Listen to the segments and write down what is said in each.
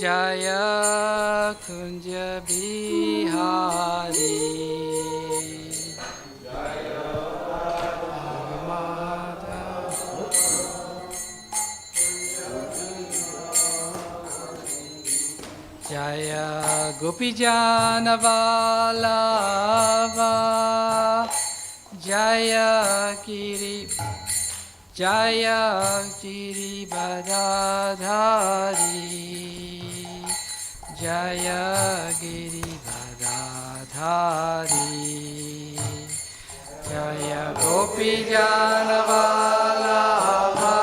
Jaya Kunja Bihari. Jaya Gopijana Vallabha Jaya Giri Vadadhari Jaya Giri Vadadhari Jaya Gopijana Vallabha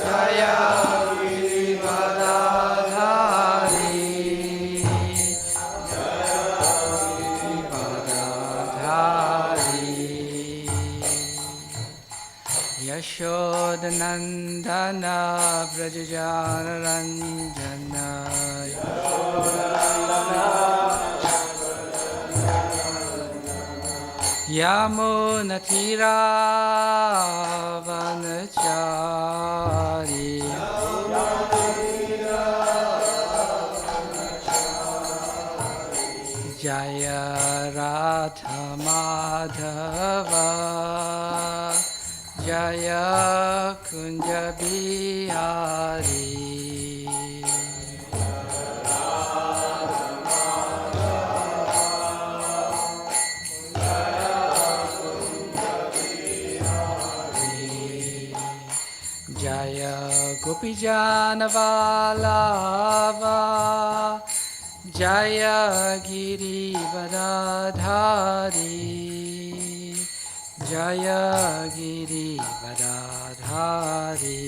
Jaya Giri Vadadhari Yashodanandana Brajajana Ranjana Yamunatira Vanachari Jaya Radha Madhava Jaya Kunja Bihari Jaya Gopijana Vallabha Jaya Giri Vadadhari Jaya Giri Vadadhari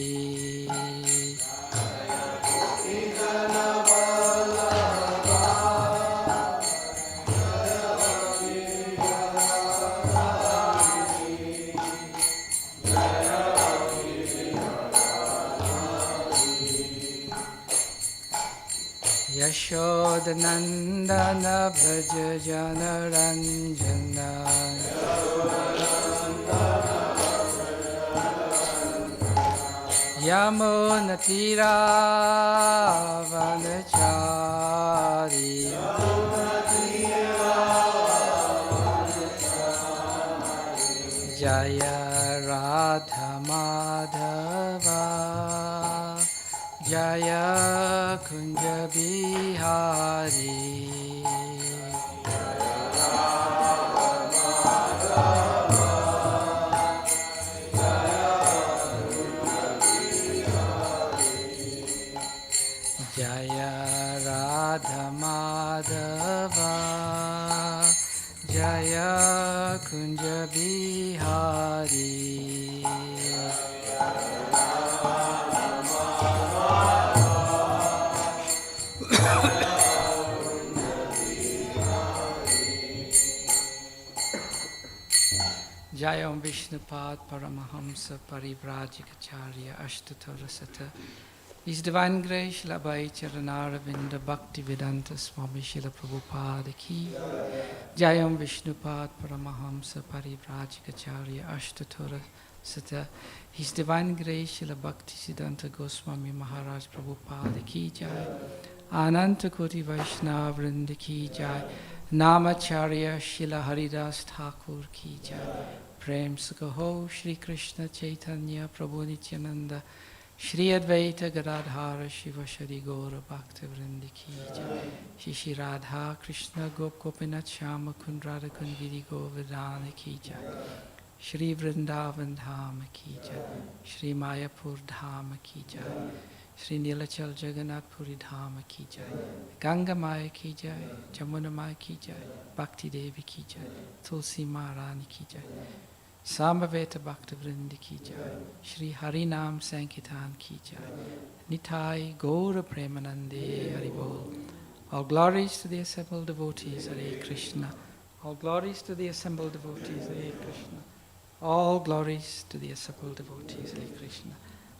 Yashodanandana Brajajana Ranjana Yamunatira Vanachari Jaya Radha Madhava Jaya Kunja Bihari Jaya Radha Madhava Jaya Kunja Bihari Jayam Vishnupad Paramahamsa Parivrajikacharya Ashtatarasata His Divine Grace Srila Bhai Charanaravinda Bhaktivedanta Swami Srila Prabhupada Ki Jayam Vishnupad Paramahamsa Parivrajikacharya Ashtatarasata His Divine Grace Srila Bhaktisiddhanta Goswami Maharaj Prabhupada Ki Jai Ananta Koti Vaishnava Vrinda Ki Jai Namacharya Srila Haridas Thakur Ki Jai Prem Sukaho Shri Krishna Chaitanya Prabhu Nityananda Shri Advaita Gadadhara Shiva Shri Gaura Bhaktivedanta Ki Jai Shri Radha Krishna Gop Gopinath Shama Kund Radha Kund Giri Govardhana Ki Jai Shri Vrindavan Dhama Ki Jai Shri Mayapur Dhama Ki Jai Shri Nilachal Jagannath Puri Dhama Ki Jai Ganga Maya Ki Jai Jamuna Maya Ki Jai Bhakti Devi Ki Jai Tulsi Maharani Ki Jai Samaveta Bhaktivinoda Ki Jai Shri Harinam Sankirtan Ki Jai Nitai Gaura Premanande Haribol. All glories to the assembled devotees, Hare Krishna. All glories to the assembled devotees, Hare Krishna. All glories to the assembled devotees, Hare Krishna.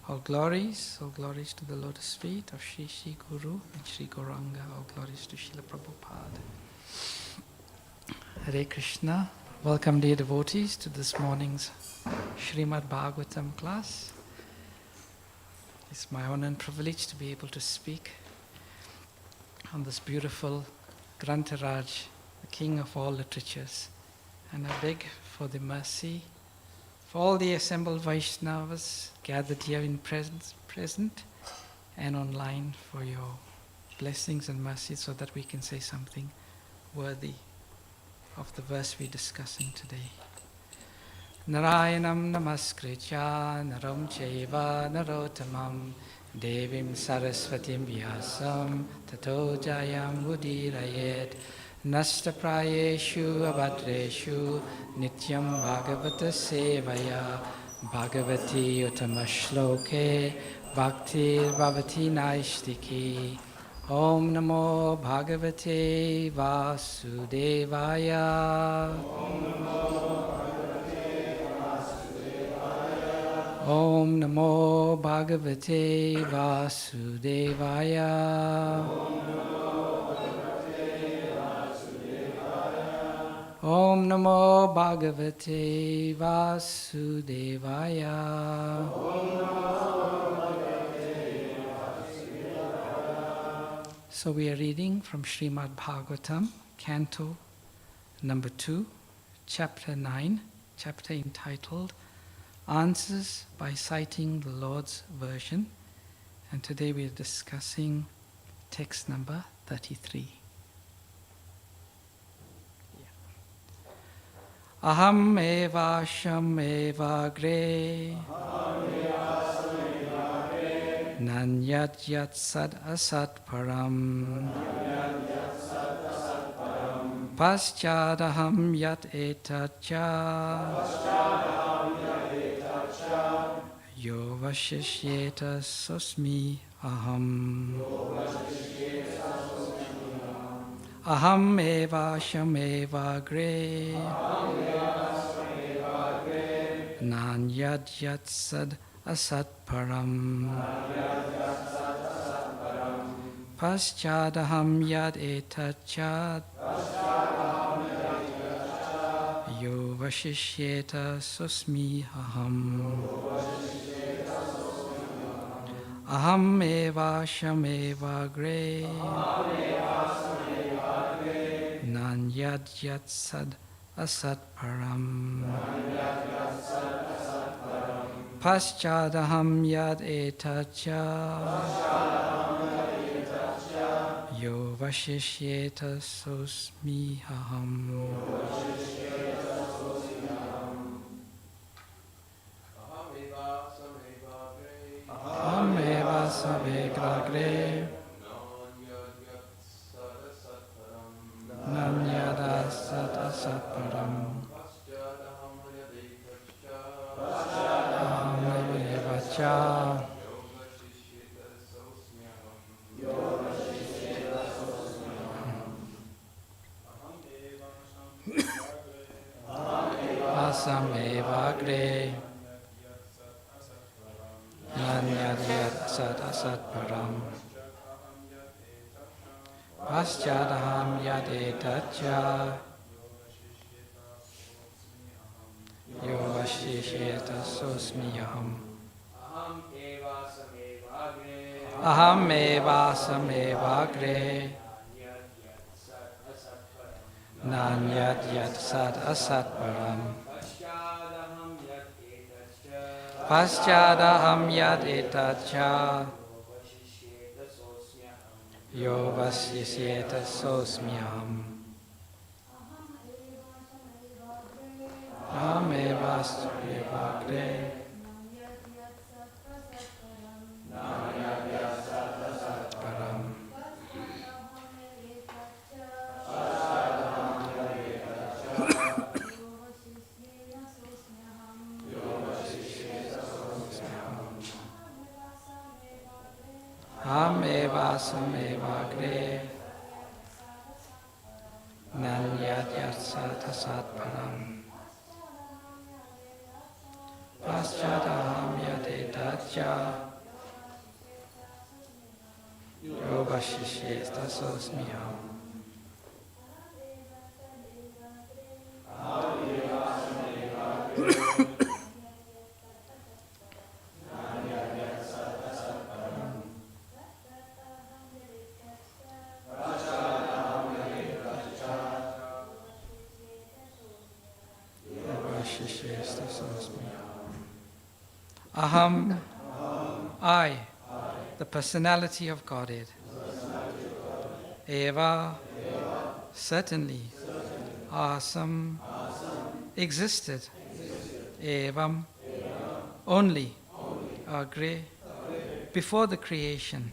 All glories to the lotus feet of Shri Shri Guru and Shri Gauranga. All glories to Srila Prabhupada. Hare Krishna. Welcome, dear devotees, to this morning's Srimad Bhagavatam class. It's my honor and privilege to be able to speak on this beautiful Grantaraj, the king of all literatures. And I beg for the mercy for all the assembled Vaishnavas gathered here in present and online, for your blessings and mercy so that we can say something worthy of the verse we're discussing today. Narayanam namaskritya naram chaiva narottamam devim saraswatim vyasam tato jayam udirayet nashtaprayeshu abhadreshu nityam bhagavata sevaya bhagavati utamashloke bhaktir bhavati naistiki. Om namo bhagavate vasudevaya. Om namo bhagavate vasudevaya. Om namo bhagavate vasudevaya. So we are reading from Srimad Bhagavatam, Canto number 2, Chapter 9, chapter entitled Answers by Citing the Lord's Version. And today we are discussing text number 33. Aham eva sham eva gre nanyat yat sad asat param paschadaham yat etacha yo vashishyeta sosmi aham. Aham eva sham eva gre nanyat yat sad asat param paschadaham yat etachat yo vashishyeta sosmi aham. Aham eva sham eva gre nanyat yat sad asat param paschadaham yat etacha yo vashishyeta sosmi aham. Aham eva sameva gre nanyada sat asat param aham eva cha asam eva gre nanyada sat asat param paschadaham yat etacha yo vashishyeta sosmi aham. Aham eva sameva gre nanyat yat sat asat param paschadaham yat etacha yo vashishyeta sosmi aham. Aham eva sameva gre param aham eva sameva gre nanyat yat sat asat param paschadaham yat etacha yo vashishyeta sosmi aham. Aham, I, the personality of Godhead. Eva, certainly. Asam, existed. Evam, only. Agre, before the creation.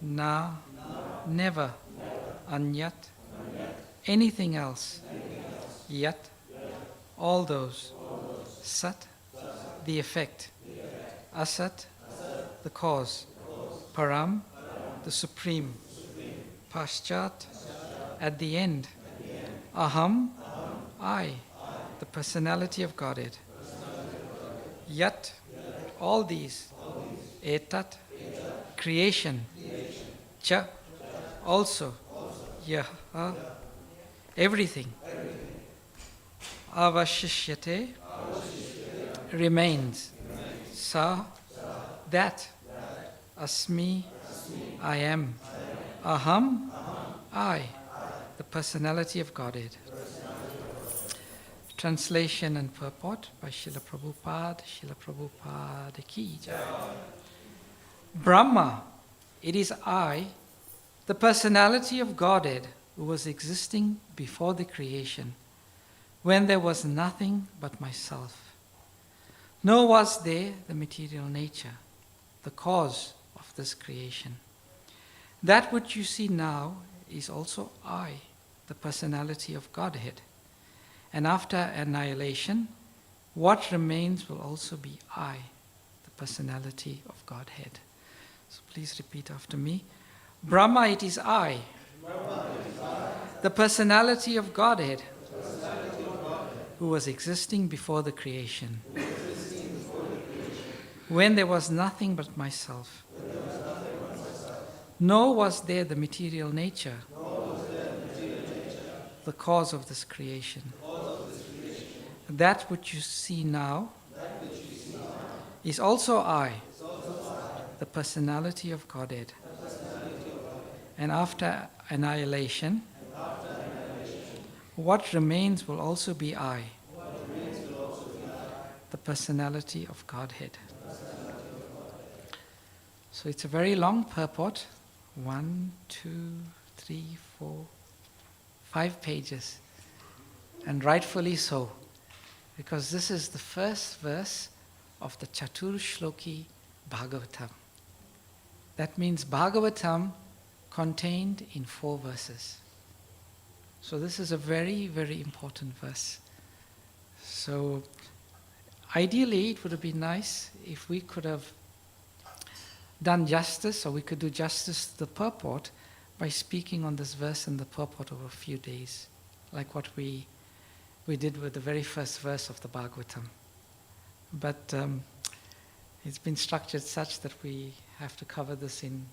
Na, never. Anyat, anything else. Yat, all those. Sat, the effect. Asat, the cause. Param, the supreme. Paschat, at the end. Aham, I, the personality of Godhead. Yat, all these. Etat, creation. Cha, also. Yah, everything. Avashishyate, remains. Sa, that. Asmi, I am. Aham, I, the personality of Godhead. Translation and purport by Srila Prabhupada Ki Jai. Brahma, it is I, the personality of Godhead, who was existing before the creation, when there was nothing but myself. Nor was there the material nature, the cause of this creation. That which you see now is also I, the personality of Godhead. And after annihilation, what remains will also be I, the personality of Godhead. So please repeat after me. Brahma, it is I, the personality of Godhead, who was existing before the creation, when there was nothing but myself. Nor was there the material nature, the cause of this creation. That which you see now is also I, the personality of Godhead. And after annihilation, what remains will also be I, the personality of Godhead. So it's a very long purport. 1, 2, 3, 4, 5 pages. And rightfully so, because this is the first verse of the Chatur-shloki Bhagavatam. That means Bhagavatam contained in 4 verses. So this is a very, very important verse. So ideally it would have been nice if we could have done justice, or we could do justice to the purport by speaking on this verse and the purport over a few days, like what we did with the very first verse of the Bhagavatam. But it's been structured such that we have to cover this in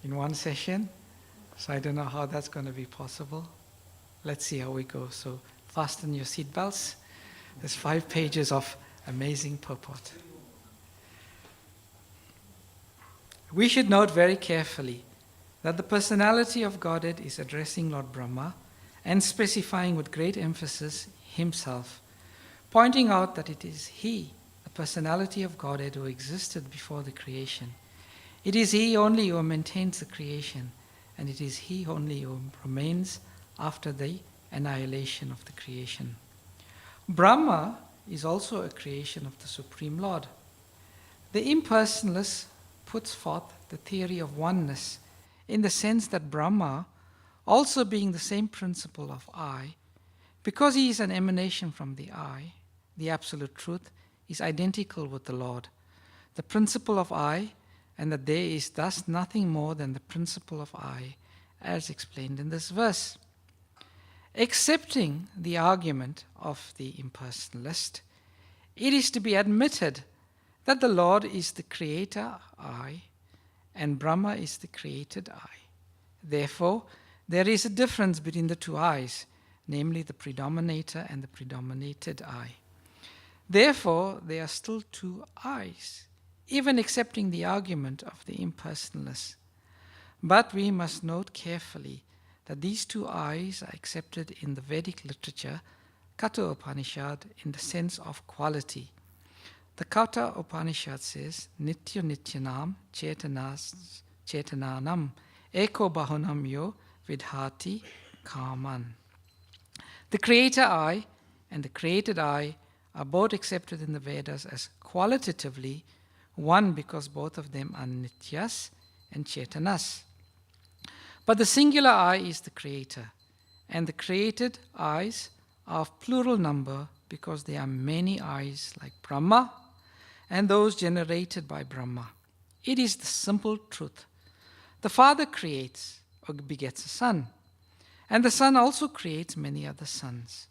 one session, so I don't know how that's going to be possible. Let's see how we go. So fasten your seatbelts. There's 5 pages of amazing purport. We should note very carefully that the personality of Godhead is addressing Lord Brahma and specifying with great emphasis himself, pointing out that it is he, the personality of Godhead, who existed before the creation. It is he only who maintains the creation, and it is he only who remains after the annihilation of the creation. Brahma is also a creation of the Supreme Lord. The impersonalist puts forth the theory of oneness in the sense that Brahma, also being the same principle of I, because he is an emanation from the I, the absolute truth, is identical with the Lord, the principle of I, and that there is thus nothing more than the principle of I, as explained in this verse. Accepting the argument of the impersonalist, it is to be admitted that the Lord is the creator I, and Brahma is the created I. Therefore, there is a difference between the two I's, namely the predominator and the predominated I. Therefore, there are still 2 I's, even accepting the argument of the impersonalist. But we must note carefully that these 2 I's are accepted in the Vedic literature Katha Upanishad in the sense of quality. The Katha Upanishad says, Nitya Nityanam Chetananam Eko Bahunam Yo Vidhati Kaman. The creator I and the created I are both accepted in the Vedas as qualitatively one because both of them are Nityas and Chetanas. But the singular I is the creator, and the created I's are of plural number because there are many I's like Brahma and those generated by Brahma. It is the simple truth. The Father creates or begets a son, and the Son also creates many other sons.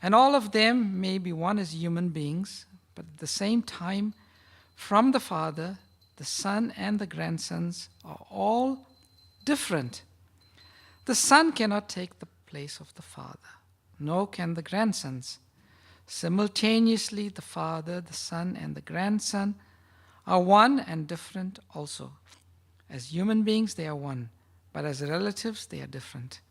And all of them may be one as human beings, but at the same time, from the Father, the Son and the grandsons are all different. The Son cannot take the place of the Father, nor can the grandsons. Simultaneously, the Father, the Son, and the grandson are one and different also. As human beings, they are one, but as relatives, they are different.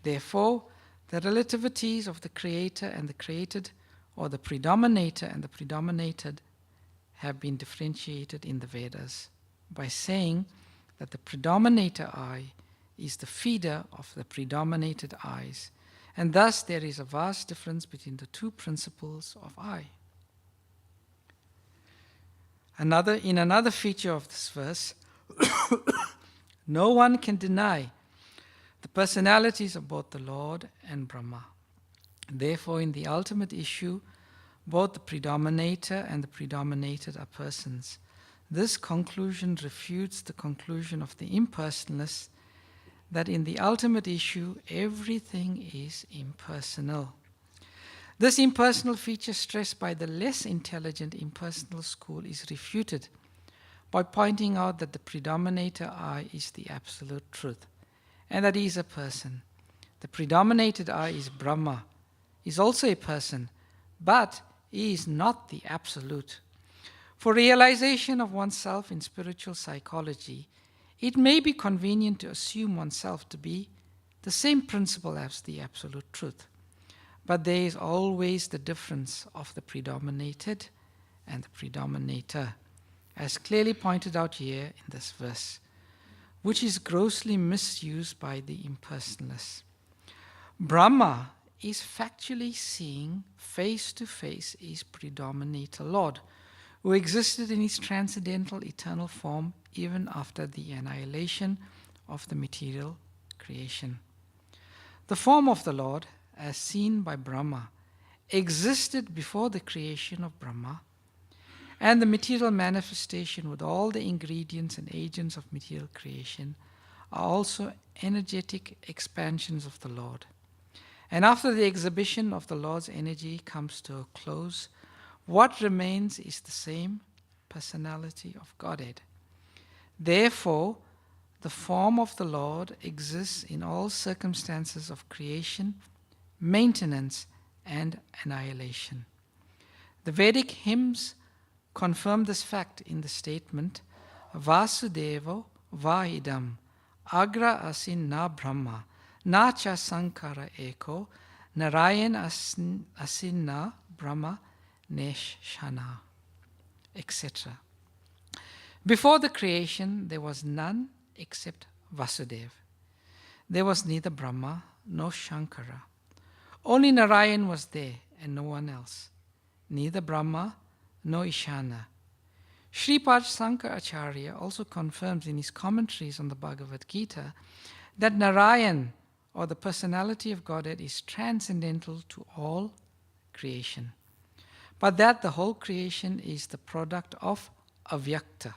Therefore, the relativities of the Creator and the created, or the predominator and the predominated, have been differentiated in the Vedas by saying that the predominator I is the feeder of the predominated I's, and thus there is a vast difference between the two principles of I. In another feature of this verse, no one can deny the personalities of both the Lord and Brahma. Therefore, in the ultimate issue, both the predominator and the predominated are persons. This conclusion refutes the conclusion of the impersonalists that in the ultimate issue, everything is impersonal. This impersonal feature stressed by the less intelligent impersonal school is refuted by pointing out that the predominator I is the absolute truth, and that he is a person. The predominated I is Brahma, is also a person, but he is not the absolute. For realization of oneself in spiritual psychology, it may be convenient to assume oneself to be the same principle as the absolute truth. But there is always the difference of the predominated and the predominator, as clearly pointed out here in this verse, which is grossly misused by the impersonalists. Brahma is factually seeing face to face his predominator Lord, who existed in his transcendental eternal form even after the annihilation of the material creation. The form of the Lord, as seen by Brahma, existed before the creation of Brahma, and the material manifestation with all the ingredients and agents of material creation are also energetic expansions of the Lord. And after the exhibition of the Lord's energy comes to a close, what remains is the same personality of Godhead. Therefore, the form of the Lord exists in all circumstances of creation, maintenance, and annihilation. The Vedic hymns confirm this fact in the statement, Vasudeva Vahidam, Agra asin na Brahma, na cha sankara eko, Narayan asin na Brahma neshana, etc. Before the creation, there was none except Vasudeva. There was neither Brahma nor Shankara. Only Narayan was there and no one else. Neither Brahma nor Ishana. Sripad Sankaracharya also confirms in his commentaries on the Bhagavad Gita that Narayan, or the personality of Godhead, is transcendental to all creation, but that the whole creation is the product of avyakta.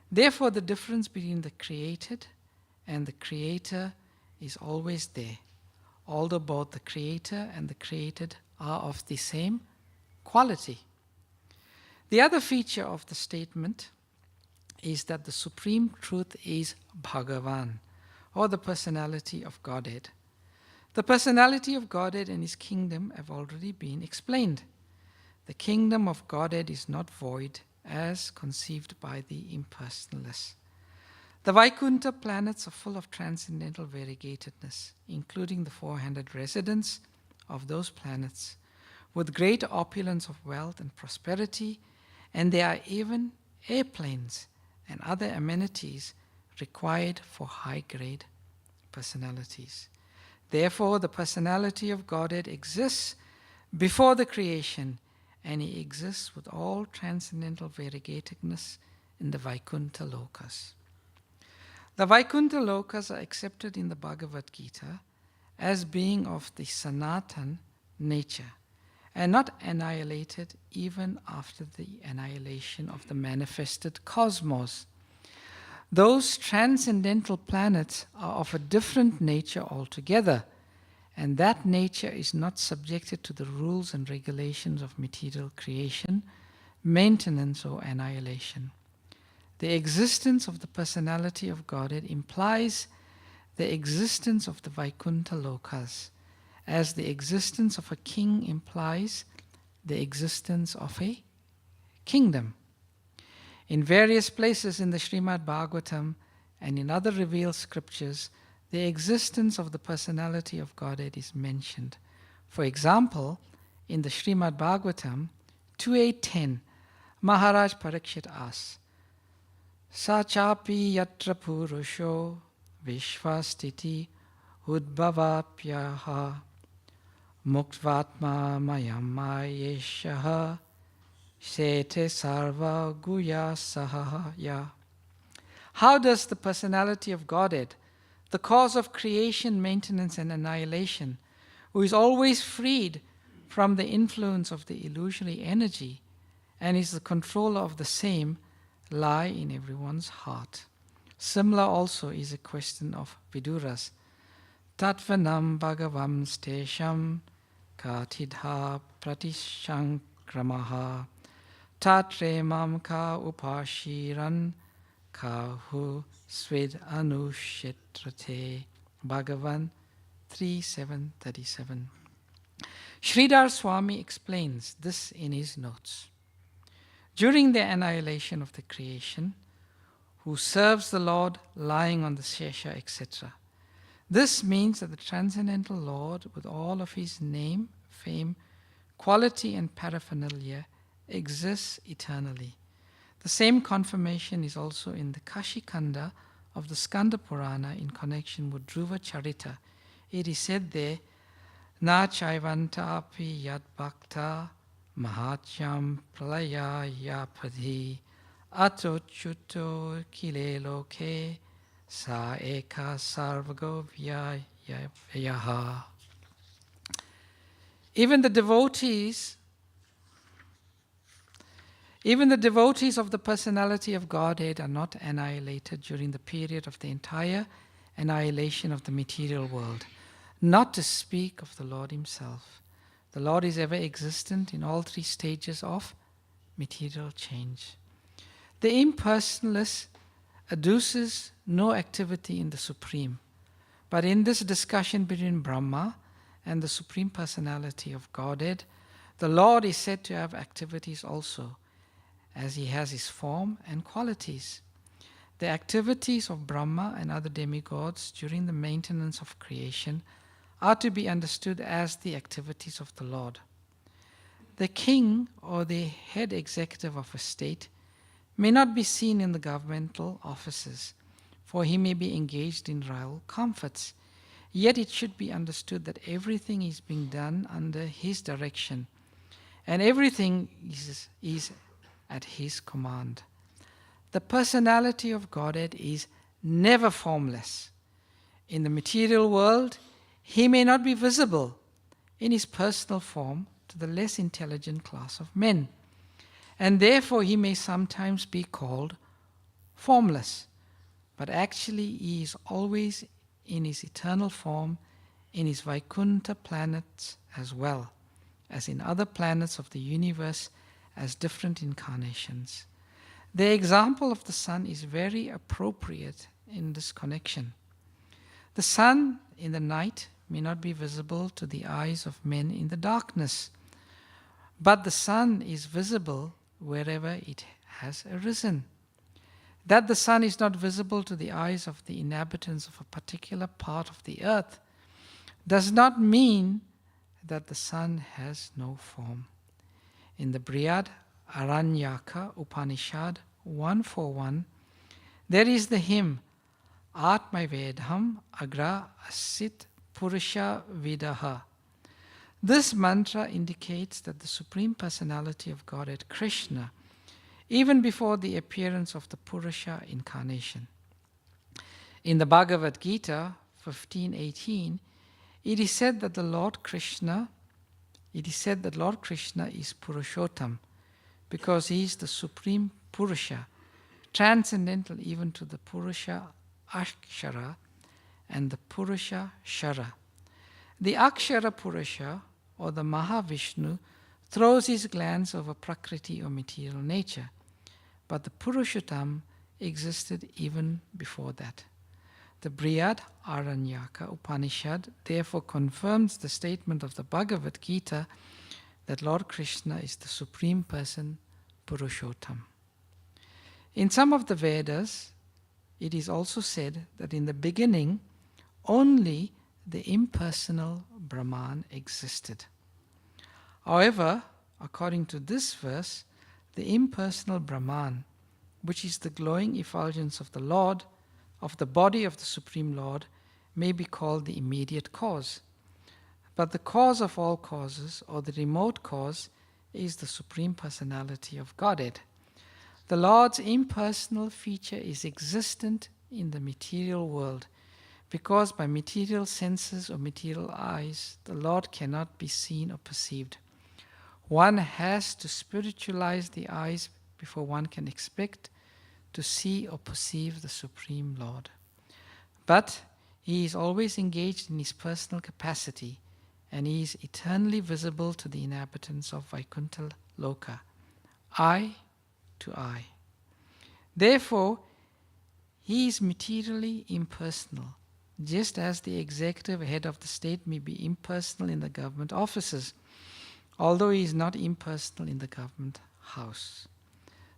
Therefore, the difference between the created and the creator is always there, although both the creator and the created are of the same quality. The other feature of the statement is that the supreme truth is Bhagavan, or the personality of Godhead. The personality of Godhead and his kingdom have already been explained. The kingdom of Godhead is not void as conceived by the impersonalists. The Vaikuntha planets are full of transcendental variegatedness, including the 400 residents of those planets with great opulence of wealth and prosperity, and there are even airplanes and other amenities required for high-grade personalities. Therefore, the personality of Godhead exists before the creation, and he exists with all transcendental variegatedness in the Vaikuntha Lokas. The Vaikuntha Lokas are accepted in the Bhagavad Gita as being of the Sanatan nature and not annihilated even after the annihilation of the manifested cosmos. Those transcendental planets are of a different nature altogether, and that nature is not subjected to the rules and regulations of material creation, maintenance, or annihilation. The existence of the personality of Godhead implies the existence of the Vaikuntha Lokas, as the existence of a king implies the existence of a kingdom. In various places in the Srimad Bhagavatam and in other revealed scriptures, the existence of the personality of Godhead is mentioned. For example, in the Srimad Bhagavatam 2.8.10, Maharaj Parikshit asks, Sachapi yatra purusho vishvastiti udbhavapyaha muktvatma mayam mayeshaha sete sarva guya sahaya. How does the personality of Godhead, the cause of creation, maintenance, and annihilation, who is always freed from the influence of the illusory energy and is the controller of the same, lie in everyone's heart? Similar also is a question of Viduras. Tatvanam bhagavam stesham katidha pratishankramaha tatremam ka upashiran kahu swid anushetrate. Bhagavan 3.7.37. Sridhar Swami explains this in his notes. During the annihilation of the creation, who serves the Lord lying on the Shesha, etc. This means that the transcendental Lord, with all of his name, fame, quality, and paraphernalia, exists eternally. The same confirmation is also in the Kashikanda of the Skanda Purana in connection with Dhruva Charita. It is said there, Na chaivanta api yad bhakta mahatyam pralaya yapadhi atochuto kile loke sa eka sarvago vyayaha. Even the devotees of the personality of Godhead are not annihilated during the period of the entire annihilation of the material world, not to speak of the Lord himself. The Lord is ever existent in all three stages of material change. The impersonalist adduces no activity in the Supreme, but in this discussion between Brahma and the Supreme Personality of Godhead, the Lord is said to have activities also, as he has his form and qualities. The activities of Brahma and other demigods during the maintenance of creation are to be understood as the activities of the Lord. The king or the head executive of a state may not be seen in the governmental offices, for he may be engaged in royal comforts. Yet it should be understood that everything is being done under his direction, and everything is at his command. The personality of Godhead is never formless. In the material world, he may not be visible in his personal form to the less intelligent class of men, and therefore he may sometimes be called formless, but actually he is always in his eternal form in his Vaikuntha planets as well as in other planets of the universe as different incarnations. The example of the sun is very appropriate in this connection. The sun in the night may not be visible to the eyes of men in the darkness, but the sun is visible wherever it has arisen. That the sun is not visible to the eyes of the inhabitants of a particular part of the earth does not mean that the sun has no form. In the Brihad Aranyaka Upanishad 141, there is the hymn Atma Vedham Agra Asit Purusha Vidaha. This mantra indicates that the Supreme Personality of Godhead, Krishna, even before the appearance of the Purusha incarnation. In the Bhagavad Gita 15:18, it is said that Lord Krishna is Purushottam because he is the Supreme Purusha, transcendental even to the Purusha Akshara and the Purusha Shara. The Akshara Purusha, or the Mahavishnu, throws his glance over Prakriti or material nature, but the Purushottam existed even before that. The Brihad Aranyaka Upanishad therefore confirms the statement of the Bhagavad Gita that Lord Krishna is the Supreme Person, Purushottam. In some of the Vedas, it is also said that in the beginning, only the impersonal Brahman existed. However, according to this verse, the impersonal Brahman, which is the glowing effulgence of the Lord, of the body of the Supreme Lord, may be called the immediate cause. But the cause of all causes, or the remote cause, is the Supreme Personality of Godhead. The Lord's impersonal feature is existent in the material world, because by material senses or material eyes, the Lord cannot be seen or perceived. One has to spiritualize the eyes before one can expect to see or perceive the Supreme Lord. But he is always engaged in his personal capacity, and he is eternally visible to the inhabitants of Vaikuntha Loka, eye to eye. Therefore, he is materially impersonal, just as the executive head of the state may be impersonal in the government offices, although he is not impersonal in the government house.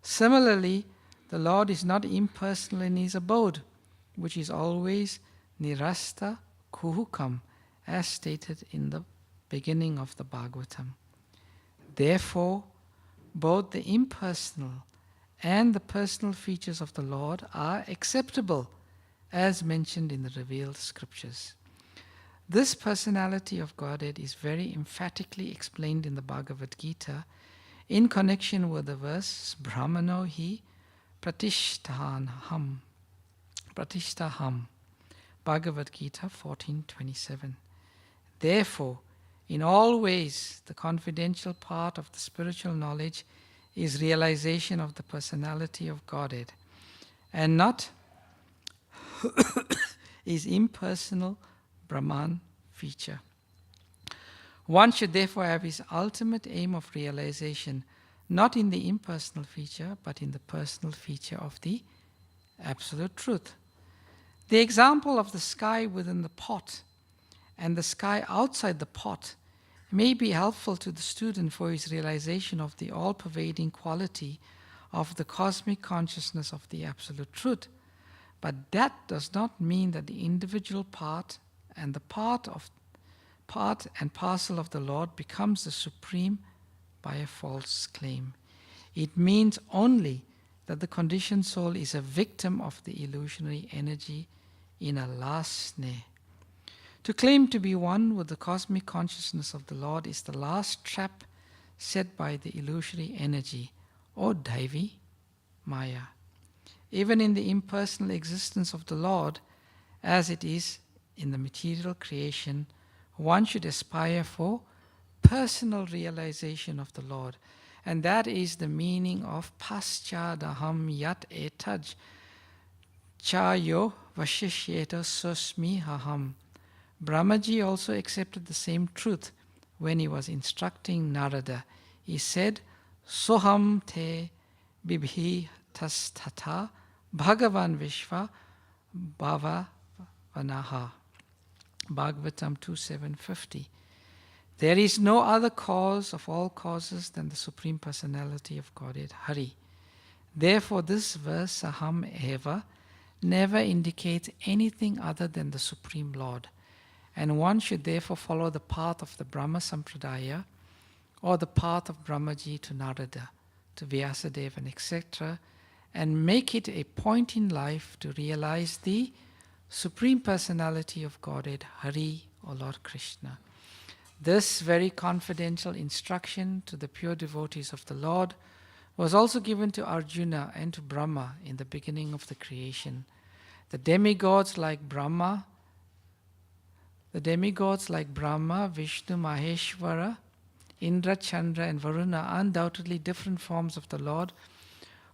Similarly, the Lord is not impersonal in his abode, which is always nirasta kuhukam, as stated in the beginning of the Bhagavatam. Therefore, both the impersonal and the personal features of the Lord are acceptable, as mentioned in the revealed scriptures. This personality of Godhead is very emphatically explained in the Bhagavad Gita in connection with the verse Brahmano hi pratishtaham, Bhagavad Gita 14:27. Therefore, in all ways, the confidential part of the spiritual knowledge is realization of the personality of Godhead, and not his impersonal Brahman feature. One should therefore have his ultimate aim of realization not in the impersonal feature, but in the personal feature of the Absolute Truth. The example of the sky within the pot and the sky outside the pot may be helpful to the student for his realization of the all-pervading quality of the cosmic consciousness of the Absolute Truth. But that does not mean that the individual part and the part and parcel of the Lord becomes the supreme by a false claim. It means only that the conditioned soul is a victim of the illusionary energy in a last snare. To claim to be one with the cosmic consciousness of the Lord is the last trap set by the illusory energy, or Daivi, Maya. Even in the impersonal existence of the Lord, as it is in the material creation, one should aspire for personal realization of the Lord. And that is the meaning of paschadaham yat etaj chayo vashishyeta sosmi haham. Brahmaji also accepted the same truth when he was instructing Narada. He said, Soham te bibhi tastata bhagavan vishva bhavavanaha. Bhagavatam 2.750. There is no other cause of all causes than the Supreme Personality of Godhead, Hari. Therefore, this verse, Saham Eva, never indicates anything other than the Supreme Lord. and one should therefore follow the path of the Brahma Sampradaya or the path of Brahmaji to Narada, to Vyasadeva, and etc., and make it a point in life to realize the Supreme Personality of Godhead, Hari or Lord Krishna. This very confidential instruction to the pure devotees of the Lord was also given to Arjuna and to Brahma in the beginning of the creation. The demigods like Brahma, Vishnu, Maheshwara, Indra, Chandra and Varuna are undoubtedly different forms of the Lord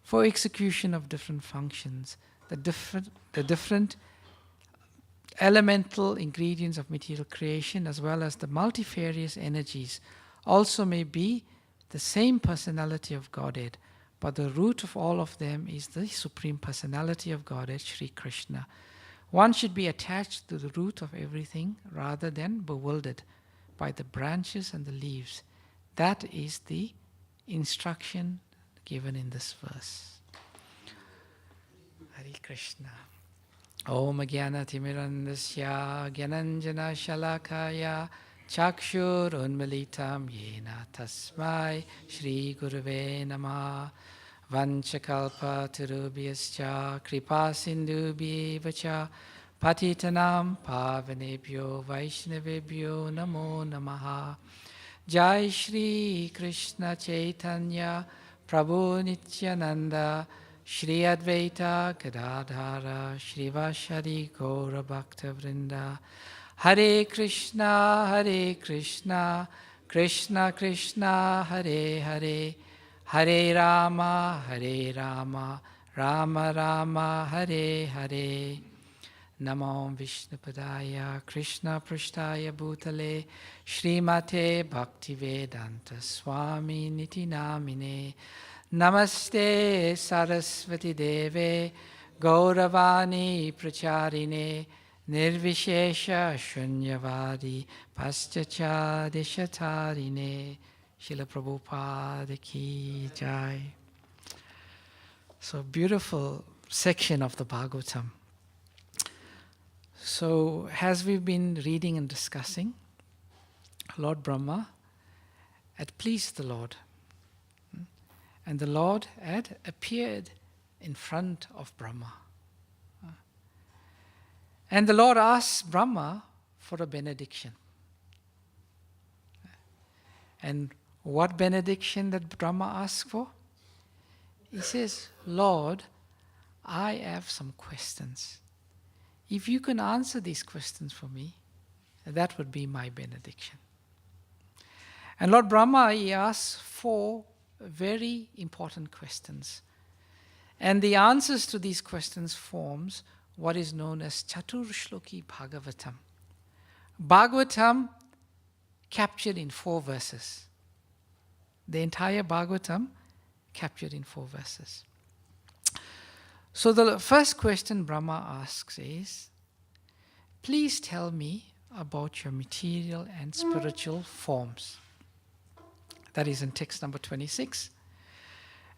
for execution of different functions. The different elemental ingredients of material creation as well as the multifarious energies also may be the same personality of Godhead, but the root of all of them is the Supreme Personality of Godhead, Sri Krishna. One should be attached to the root of everything rather than bewildered by the branches and the leaves. That is the instruction given in this verse. Hare Krishna. Om Jnana Timirandasya Gyananjana Shalakaya Chakshur Unmilitam Yena Tasmai Shri Gurave Namah Vanchakalpa Tirubhyascha Kripa Sindhubhyevacha Patitanam Pavanebhyo Vaishnavebhyo Namo Namaha. Jai Shri Krishna Chaitanya Prabhu Nityananda Shri Advaita Gadadhara Shrivashari Gaura Bhakta Vrinda. Hare Krishna, Krishna Krishna, Hare Hare, Hare Rama, Rama Rama, Hare Hare. Namo Vishnupadaya Krishna Prashtaya Bhutale Srimate Bhaktivedanta Swami Niti Namine. Namaste Saraswati Deve Gauravani Pracharine Nirvishesha Shunyavadi Paschachadishatarine. Srila Prabhupada Ki Jai. So beautiful section of the Bhagavatam. So as we've been reading and discussing, Lord Brahma had pleased the Lord. And the Lord had appeared in front of Brahma. And the Lord asked Brahma for a benediction. And what benediction did Brahma ask for? He says, Lord, I have some questions. If you can answer these questions for me, that would be my benediction. And Lord Brahma, he asks 4 very important questions. And the answers to these questions forms what is known as Chatur-shloki Bhagavatam. Bhagavatam captured in 4 verses. The entire Bhagavatam captured in 4 verses. So the first question Brahma asks is, please tell me about your material and spiritual forms. That is in text number 26.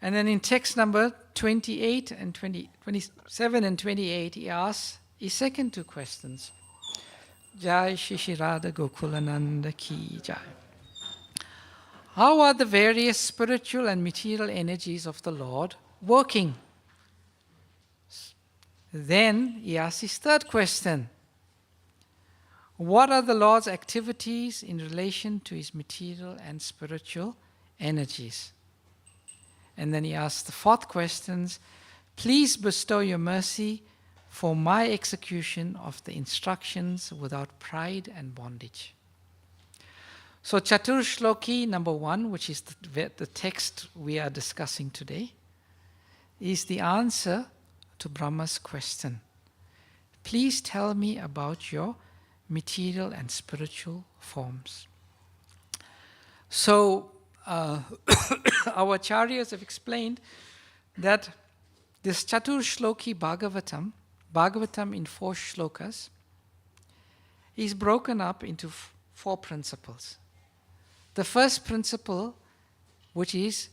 And then in text number 28 and 27 and 28, he asks his second 2 questions. Jai Shri Radha Gokulananda Ki Jai. How are the various spiritual and material energies of the Lord working? Then he asks his third question. What are the Lord's activities in relation to his material and spiritual energies? And then he asks the 4th question, please bestow your mercy for my execution of the instructions without pride and bondage. So Chatur-shloki number 1, which is the text we are discussing today, is the answer to Brahma's question. Please tell me about your material and spiritual forms. So our acharyas have explained that this Chatur-shloki Bhagavatam in 4 shlokas, is broken up into 4 principles. The first principle, which is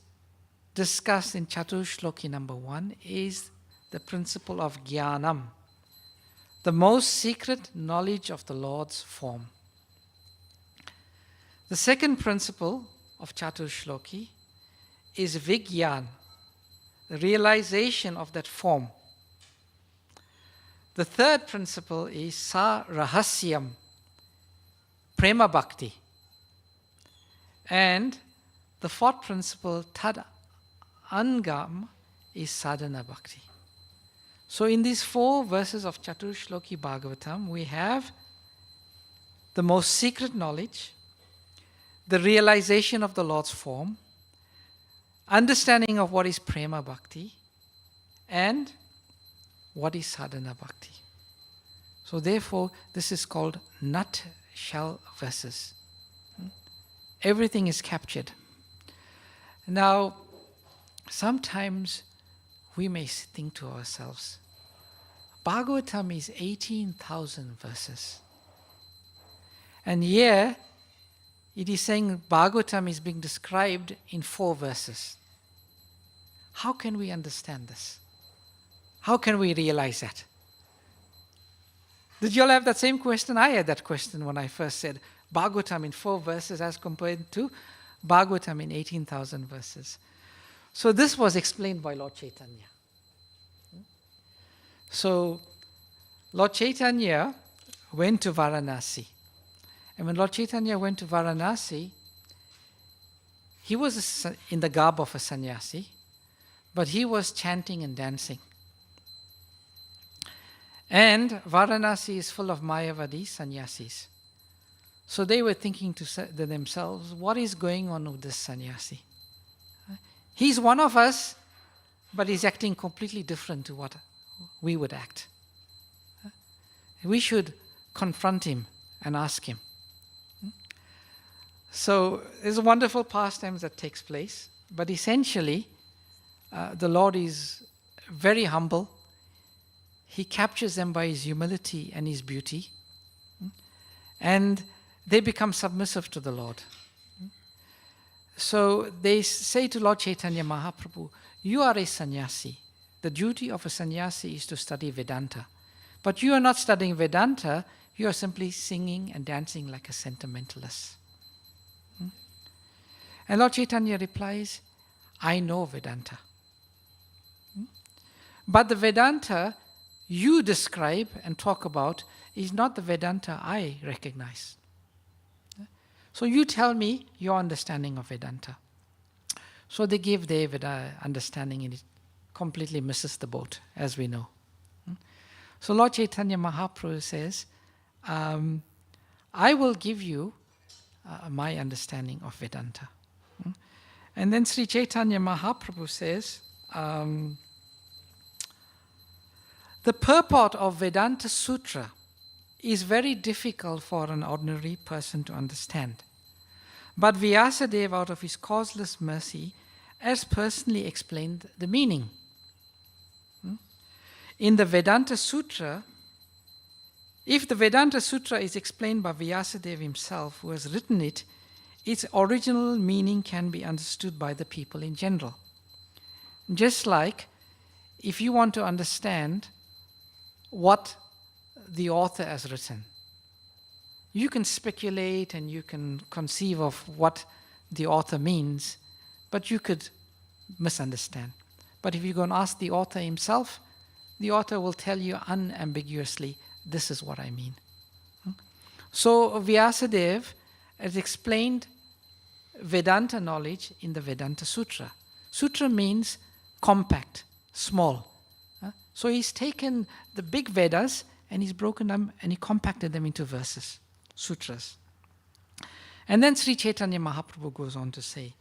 discussed in Chatur-shloki number 1, is the principle of Jnanam. the most secret knowledge of the Lord's form. The second principle of Chatur-shloki is Vigyan, the realization of that form. The third principle is Sa Rahasyam, Prema Bhakti. And the fourth principle, Tad Angam, is Sadhana Bhakti. So in these 4 verses of Chatur-shloki Bhagavatam, we have the most secret knowledge, the realization of the Lord's form, understanding of what is Prema Bhakti, and what is Sadhana Bhakti. So therefore, this is called nutshell verses. Everything is captured. Now, sometimes we may think to ourselves, Bhagavatam is 18,000 verses. And here, it is saying Bhagavatam is being described in 4 verses. How can we understand this? How can we realize that? Did you all have that same question? I had that question when I first said Bhagavatam in 4 verses as compared to Bhagavatam in 18,000 verses. So this was explained by Lord Chaitanya. So Lord Chaitanya went to Varanasi. And when Lord Chaitanya went to Varanasi, he was in the garb of a sannyasi, but he was chanting and dancing. And Varanasi is full of Mayavadi sannyasis. So they were thinking to themselves, what is going on with this sannyasi? He's one of us, but he's acting completely different to what we would act. We should confront him and ask him. So there's a wonderful pastime that takes place, but essentially the Lord is very humble. He captures them by his humility and his beauty, and they become submissive to the Lord. So they say to Lord Chaitanya Mahaprabhu, you are a sannyasi. The duty of a sannyasi is to study Vedanta. But you are not studying Vedanta, you are simply singing and dancing like a sentimentalist. And Lord Chaitanya replies, I know Vedanta. But the Vedanta you describe and talk about is not the Vedanta I recognize. So you tell me your understanding of Vedanta. So they give their understanding and it completely misses the boat, as we know. So Lord Chaitanya Mahaprabhu says, I will give you my understanding of Vedanta. And then Sri Chaitanya Mahaprabhu says, the purport of Vedanta Sutra is very difficult for an ordinary person to understand. But Vyasadeva, out of his causeless mercy, has personally explained the meaning. In the Vedanta Sutra, if the Vedanta Sutra is explained by Vyasadeva himself, who has written it, its original meaning can be understood by the people in general. Just like if you want to understand what the author has written, you can speculate and you can conceive of what the author means, but you could misunderstand. But if you go and ask the author himself, the author will tell you unambiguously, this is what I mean. So Vyasadeva has explained Vedanta knowledge in the Vedanta Sutra. Sutra means compact, small. So he's taken the big Vedas and he's broken them and he compacted them into verses, sutras. And then Sri Chaitanya Mahaprabhu goes on to say,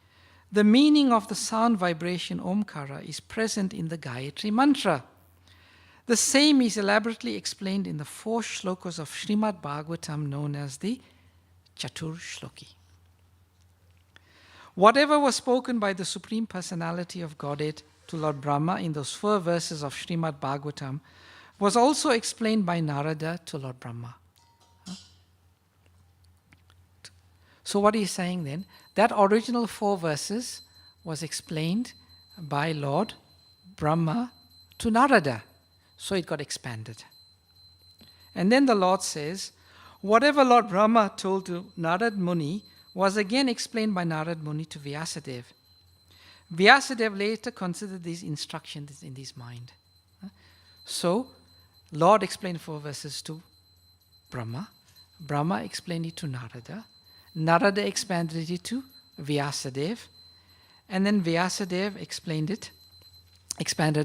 the meaning of the sound vibration Omkara is present in the Gayatri Mantra. The same is elaborately explained in the 4 shlokas of Srimad Bhagavatam known as the Chatur-shloki. Whatever was spoken by the Supreme Personality of Godhead to Lord Brahma in those 4 verses of Srimad Bhagavatam was also explained by Narada to Lord Brahma. So what he's saying then, that original 4 verses was explained by Lord Brahma to Narada. So it got expanded. And then the Lord says, whatever Lord Brahma told to Narad Muni was again explained by Narad Muni to Vyasadeva. Vyasadeva later considered these instructions in his mind. So, Lord explained 4 verses to Brahma. Brahma explained it to Narada. Narada expanded it to Vyasadeva. And then Vyasadeva expanded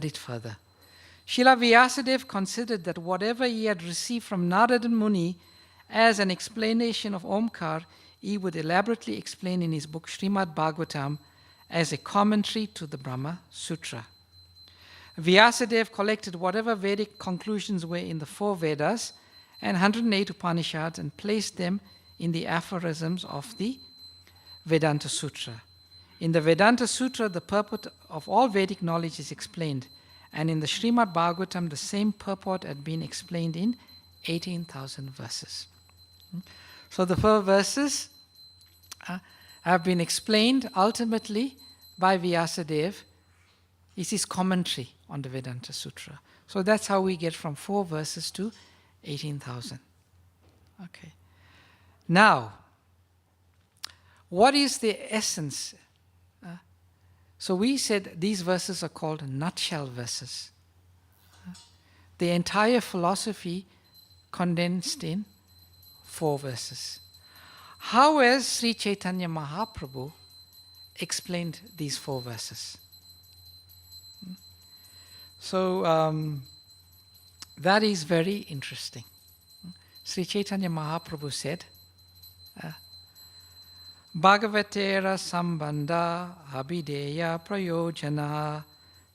it further. Srila Vyasadeva considered that whatever he had received from Narada Muni as an explanation of Omkar, he would elaborately explain in his book Srimad Bhagavatam as a commentary to the Brahma Sutra. Vyasadeva collected whatever Vedic conclusions were in the 4 Vedas and 108 Upanishads and placed them in the aphorisms of the Vedanta Sutra. In the Vedanta Sutra, the purport of all Vedic knowledge is explained, and in the Srimad Bhagavatam, the same purport had been explained in 18,000 verses. So the 4 verses have been explained ultimately by Vyasadeva. It's his commentary on the Vedanta Sutra. So that's how we get from 4 verses to 18,000. Okay. Now, what is the essence? So we said these verses are called nutshell verses. The entire philosophy condensed in 4 verses. How has Sri Chaitanya Mahaprabhu explained these 4 verses? So that is very interesting. Sri Chaitanya Mahaprabhu said, Bhagavatera sambandha abhideya prayojana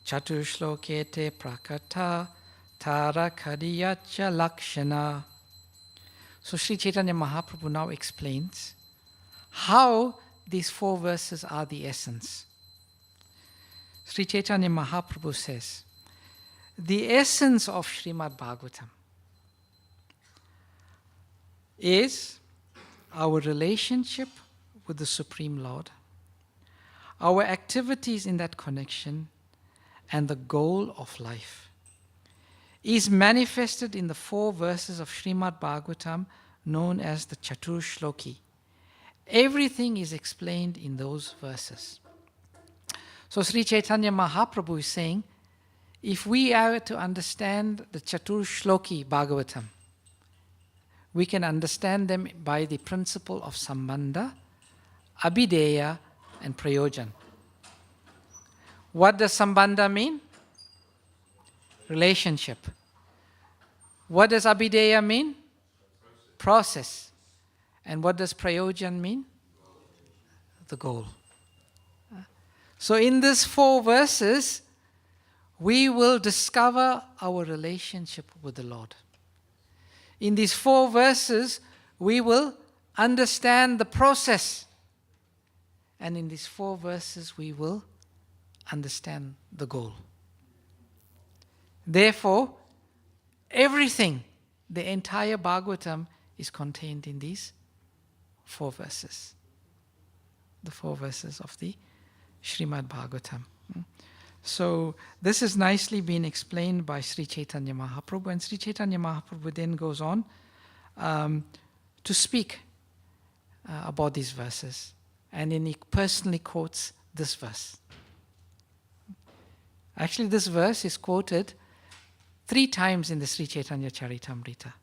Chatur-shlokete prakata tara kadiyacha lakshana. So Sri Chaitanya Mahaprabhu now explains how these 4 verses are the essence. Sri Chaitanya Mahaprabhu says, the essence of Srimad Bhagavatam is our relationship with the Supreme Lord, our activities in that connection, and the goal of life is manifested in the 4 verses of Srimad Bhagavatam known as the Chatur-shloki. Everything is explained in those verses. So Sri Chaitanya Mahaprabhu is saying, if we are to understand the Chatur-shloki Bhagavatam, we can understand them by the principle of sambandha, abhideya, and prayojan. What does sambandha mean? Relationship. What does abhideya mean? Process. And what does prayojan mean? The goal. So in these 4 verses, we will discover our relationship with the Lord. In these 4 verses, we will understand the process. And in these 4 verses, we will understand the goal. Therefore, everything, the entire Bhagavatam, is contained in these 4 verses. The 4 verses of the Srimad Bhagavatam. So this has nicely been explained by Sri Chaitanya Mahaprabhu, and Sri Chaitanya Mahaprabhu then goes on to speak about these verses, and then he personally quotes this verse. Actually, this verse is quoted 3 times in the Sri Chaitanya Charitamrita.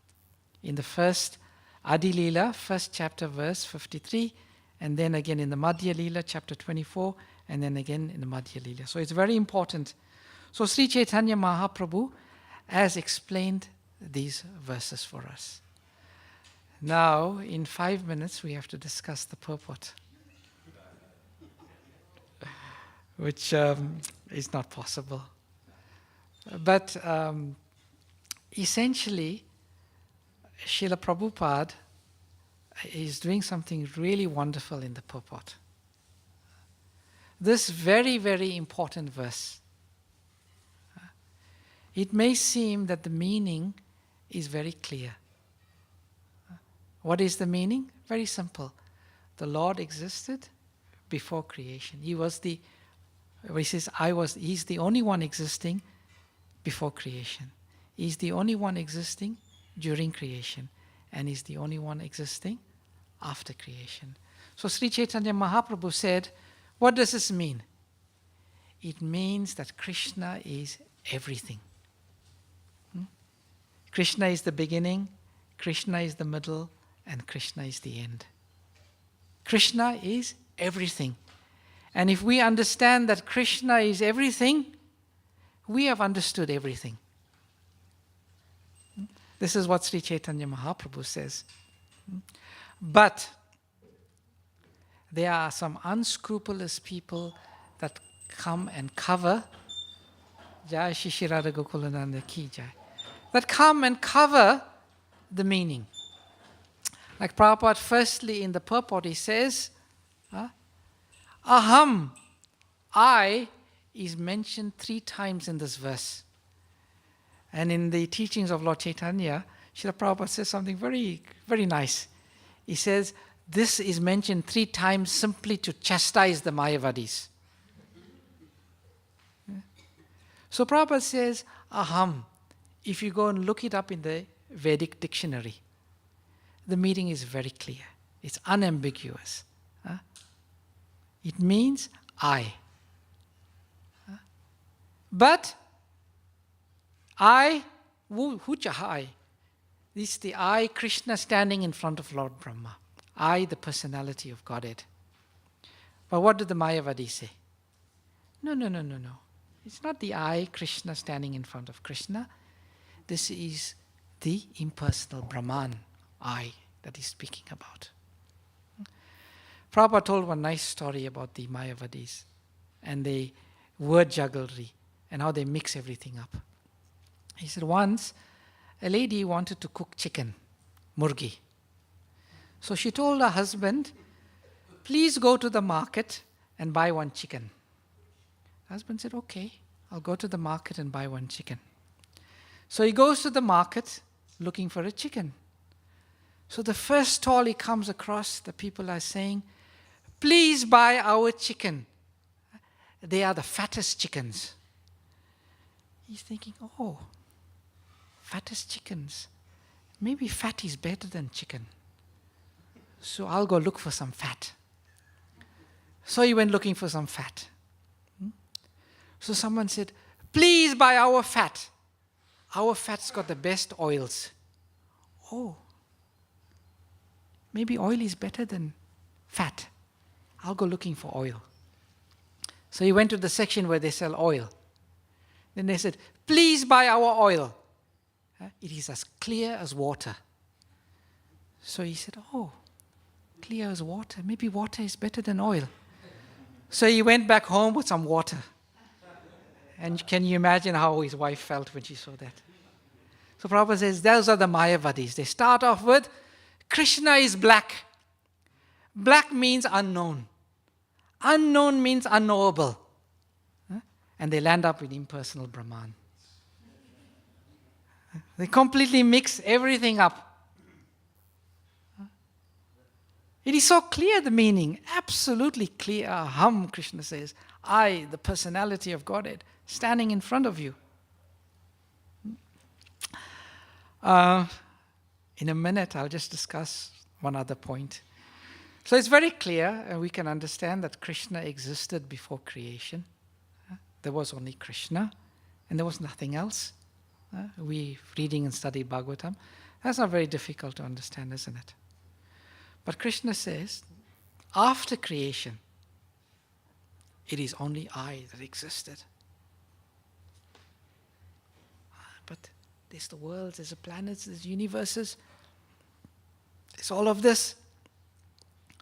In the first Adi Leela, first chapter, verse 53, and then again in the Madhya Leela, chapter 24, and then again in the Madhya Leela. So it's very important. So Sri Chaitanya Mahaprabhu has explained these verses for us. Now, in 5 minutes, we have to discuss the purport, which is not possible. But essentially, Srila Prabhupada is doing something really wonderful in the purport. This very, very important verse. It may seem that the meaning is very clear. What is the meaning? Very simple. The Lord existed before creation. He says, He's the only one existing before creation. He's the only one existing during creation and is the only one existing after creation. So Sri Chaitanya Mahaprabhu said, what does this mean? It means that Krishna is everything. Krishna is the beginning, Krishna is the middle, and Krishna is the end. Krishna is everything. And if we understand that Krishna is everything, we have understood everything. This is what Sri Chaitanya Mahaprabhu says. But there are some unscrupulous people that come and cover, Jai Shri Radha Gokulananda Ki Jai, that come and cover the meaning. Like Prabhupada, firstly in the purport, he says, Aham, I, is mentioned 3 times in this verse. And in the teachings of Lord Chaitanya, Srila Prabhupada says something very, very nice. He says, this is mentioned 3 times simply to chastise the Mayavadis. So Prabhupada says, Aham. If you go and look it up in the Vedic dictionary, the meaning is very clear. It's unambiguous. It means I. But I, which I? This is the I, Krishna standing in front of Lord Brahma. I, the personality of Godhead. But what do the Mayavadis say? No. It's not the I, Krishna, standing in front of Krishna. This is the impersonal Brahman, I, that he's speaking about. Prabhupada told one nice story about the Mayavadis and the word jugglery and how they mix everything up. He said once a lady wanted to cook chicken, murgi. So she told her husband, please go to the market and buy 1 chicken. The husband said, okay, I'll go to the market and buy 1 chicken. So he goes to the market looking for a chicken. So the first stall he comes across, the people are saying, please buy our chicken. They are the fattest chickens. He's thinking, oh, fattest chickens. Maybe fat is better than chicken. So I'll go look for some fat. So he went looking for some fat. So someone said, please buy our fat. Our fat's got the best oils. Oh, maybe oil is better than fat. I'll go looking for oil. So he went to the section where they sell oil. Then they said, please buy our oil. It is as clear as water. So he said, oh, clear as water. Maybe water is better than oil. So he went back home with some water. And can you imagine how his wife felt when she saw that? So Prabhupada says, those are the Mayavadis. They start off with, Krishna is black. Black means unknown. Unknown means unknowable. And they land up with impersonal Brahman. They completely mix everything up. It is so clear, the meaning, absolutely clear. Aham, Krishna says, I, the personality of Godhead, standing in front of you. In a minute, I'll just discuss one other point. So it's very clear, and we can understand that Krishna existed before creation. There was only Krishna, and there was nothing else. We reading and study Bhagavatam. That's not very difficult to understand, isn't it? But Krishna says, after creation, it is only I that existed. But there's the worlds, there's the planets, there's universes. There's all of this.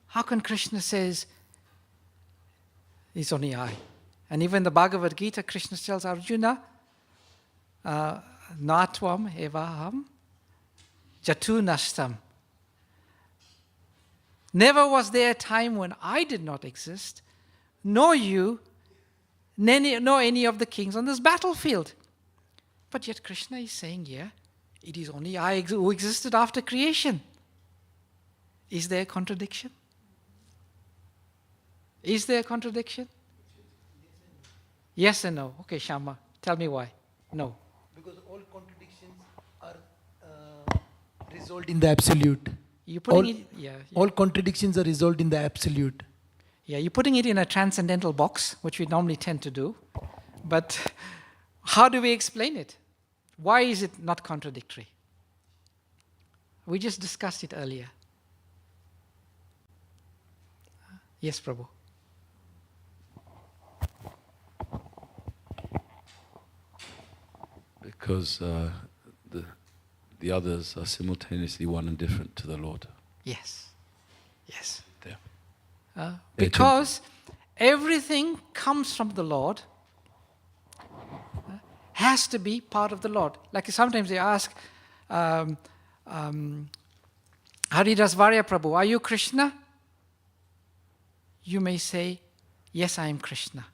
How can Krishna says, it's only I? And even the Bhagavad Gita, Krishna tells Arjuna, Natvam evaham jatu nashtam. Never was there a time when I did not exist, nor you, nor any of the kings on this battlefield. But yet Krishna is saying here, it is only I who existed after creation. Is there a contradiction? Is there a contradiction? Yes and no. Okay, Shama, tell me why. No. Because all contradictions are Resolved in the absolute. You're putting it, yeah. All contradictions are resolved in the absolute. Yeah, you're putting it in a transcendental box, which we normally tend to do. But how do we explain it? Why is it not contradictory? We just discussed it earlier. Yes, Prabhu. Because the others are simultaneously one and different to the Lord. Yes. Yes. Yeah. Because everything comes from the Lord, has to be part of the Lord. Like sometimes they ask, Haridasvarya Prabhu, are you Krishna? You may say, yes, I am Krishna.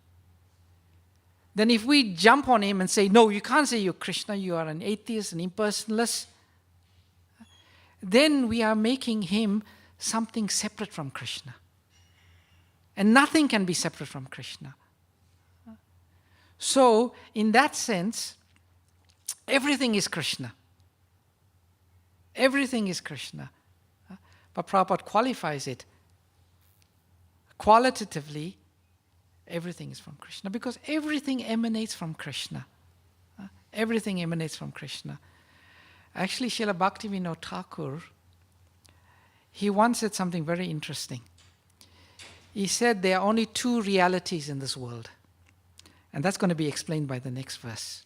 Then if we jump on him and say, no, you can't say you're Krishna, you are an atheist, an impersonalist, then we are making him something separate from Krishna. And nothing can be separate from Krishna. So, in that sense, everything is Krishna. Everything is Krishna. But Prabhupada qualifies it. Qualitatively, everything is from Krishna, because everything emanates from Krishna. Everything emanates from Krishna. Actually, Srila Bhaktivedanta Thakur, he once said something very interesting. He said there are only two realities in this world. And that's going to be explained by the next verse.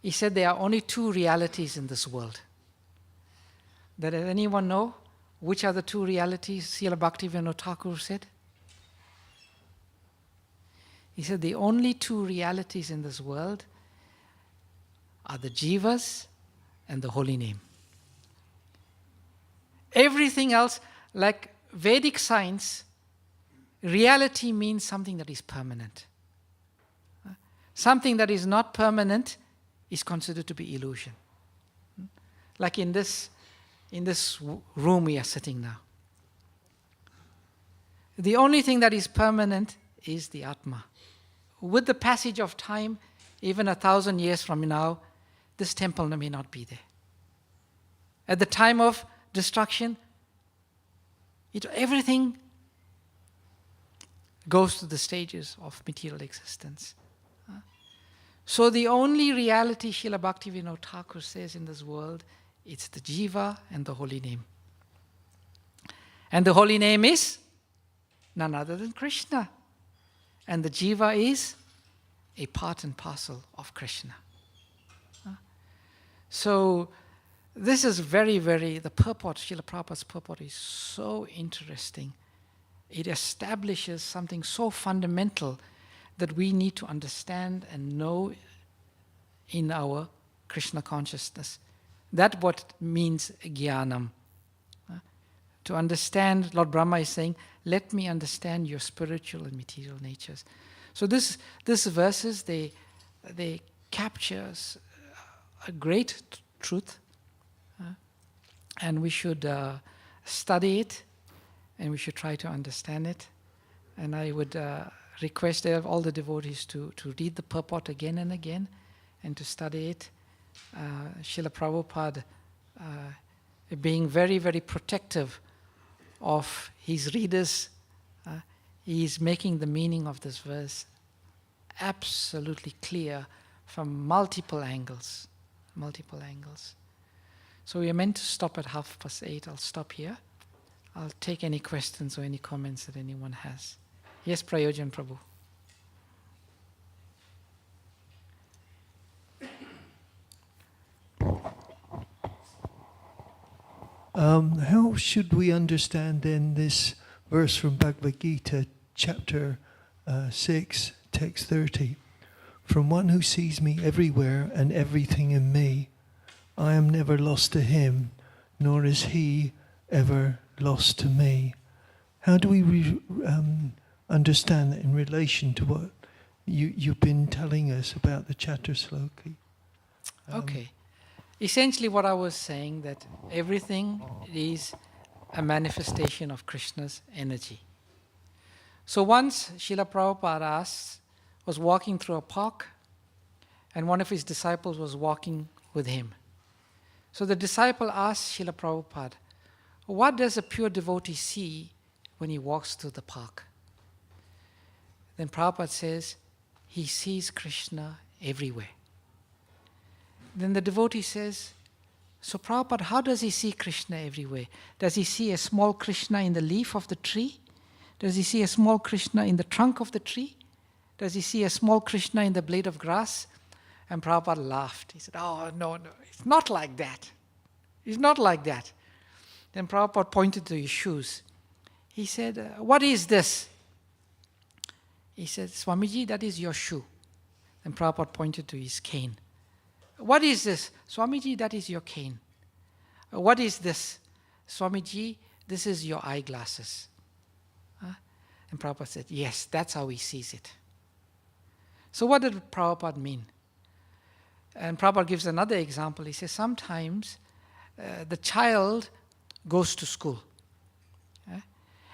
He said there are only two realities in this world. Does anyone know which are the two realities Srila Bhaktivedanta Thakur said? He said the only two realities in this world are the jivas and the holy name. Everything else, like Vedic science, reality means something that is permanent. Something that is not permanent is considered to be illusion. Like in this room we are sitting now. The only thing that is permanent is the Atma. With the passage of time, even 1,000 years from now, this temple may not be there. At the time of destruction, everything goes to the stages of material existence. So the only reality Srila Bhaktivedanta Thakur says in this world, it's the jiva and the holy name. And the holy name is none other than Krishna. And the jiva is a part and parcel of Krishna. So this is very, the purport, Srila Prabhupada's purport is so interesting. It establishes something so fundamental that we need to understand and know in our Krishna consciousness. That's what means jnanam. To understand, Lord Brahma is saying, let me understand your spiritual and material natures. So this verses, they captures a great truth, and we should study it, and we should try to understand it. And I would request all the devotees to read the purport again and again, and to study it. Srila Prabhupada, being very, very protective of his readers, he is making the meaning of this verse absolutely clear from multiple angles. So we are meant to stop at 8:30. I'll stop here. I'll take any questions or any comments that anyone has. Yes, Prayojan Prabhu. How should we understand then this verse from Bhagavad Gita, chapter 6, text 30? From one who sees me everywhere and everything in me, I am never lost to him, nor is he ever lost to me. How do we understand that in relation to what you've been telling us about the Chatur-shloki? Okay. Essentially what I was saying, that everything is a manifestation of Krishna's energy. So once Srila Prabhupada was walking through a park, and one of his disciples was walking with him. So the disciple asked Srila Prabhupada, what does a pure devotee see when he walks through the park? Then Prabhupada says, he sees Krishna everywhere. Then the devotee says, so Prabhupada, how does he see Krishna everywhere? Does he see a small Krishna in the leaf of the tree? Does he see a small Krishna in the trunk of the tree? Does he see a small Krishna in the blade of grass? And Prabhupada laughed. He said, oh, no, it's not like that. It's not like that. Then Prabhupada pointed to his shoes. He said, what is this? He said, Swamiji, that is your shoe. Then Prabhupada pointed to his cane. What is this? Swamiji, that is your cane. What is this? Swamiji, this is your eyeglasses. And Prabhupada said, yes, that's how he sees it. So what did Prabhupada mean? And Prabhupada gives another example. He says, sometimes the child goes to school.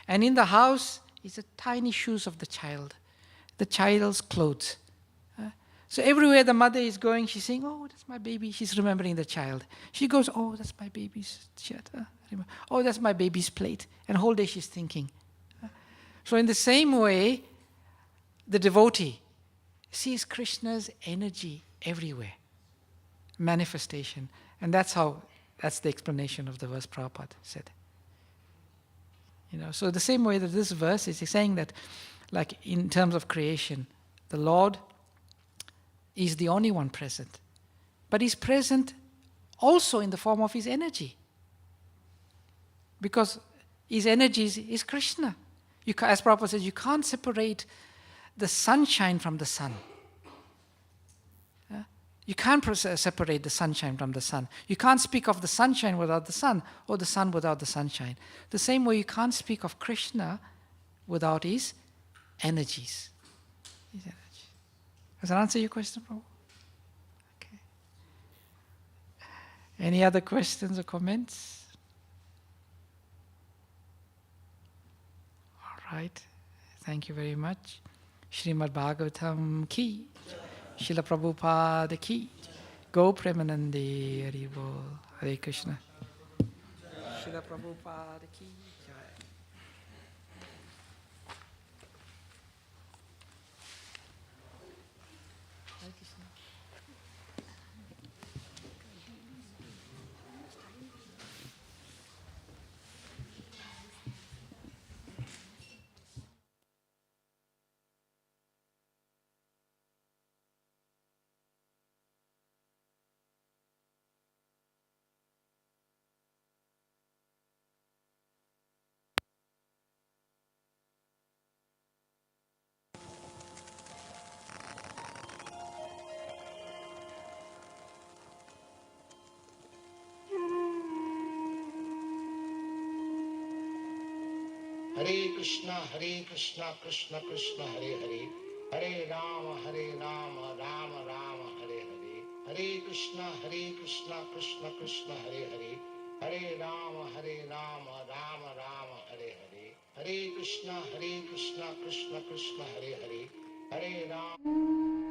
And in the house is the tiny shoes of the child's clothes. So everywhere the mother is going, she's saying, oh, that's my baby. She's remembering the child. She goes, oh, that's my baby's shirt. Oh, that's my baby's plate. And whole day she's thinking. So in the same way, the devotee sees Krishna's energy everywhere. Manifestation. And that's the explanation of the verse Prabhupada said. So the same way that this verse is saying that, like in terms of creation, the Lord is the only one present. But he's present also in the form of his energy. Because his energy is Krishna. As Prabhupada says, you can't separate the sunshine from the sun. You can't separate the sunshine from the sun. You can't speak of the sunshine without the sun, or the sun without the sunshine. The same way you can't speak of Krishna without his energies. Does that answer your question, Prabhu? Okay. Any other questions or comments? All right. Thank you very much. Srimad Bhagavatam ki. Srila Prabhupada ki. Go Premanande Hari Bol. Hare Krishna. Srila Prabhupada ki. Hare Krishna, Krishna Krishna, Hare Hare, Hare Rama, Rama Rama, Hare Hare, Hare Krishna, Krishna Krishna, Hare Hare, Hare Rama, Rama Rama, Hare Hare, Hare Krishna, Krishna Krishna, Hare Hare, Hare Rama.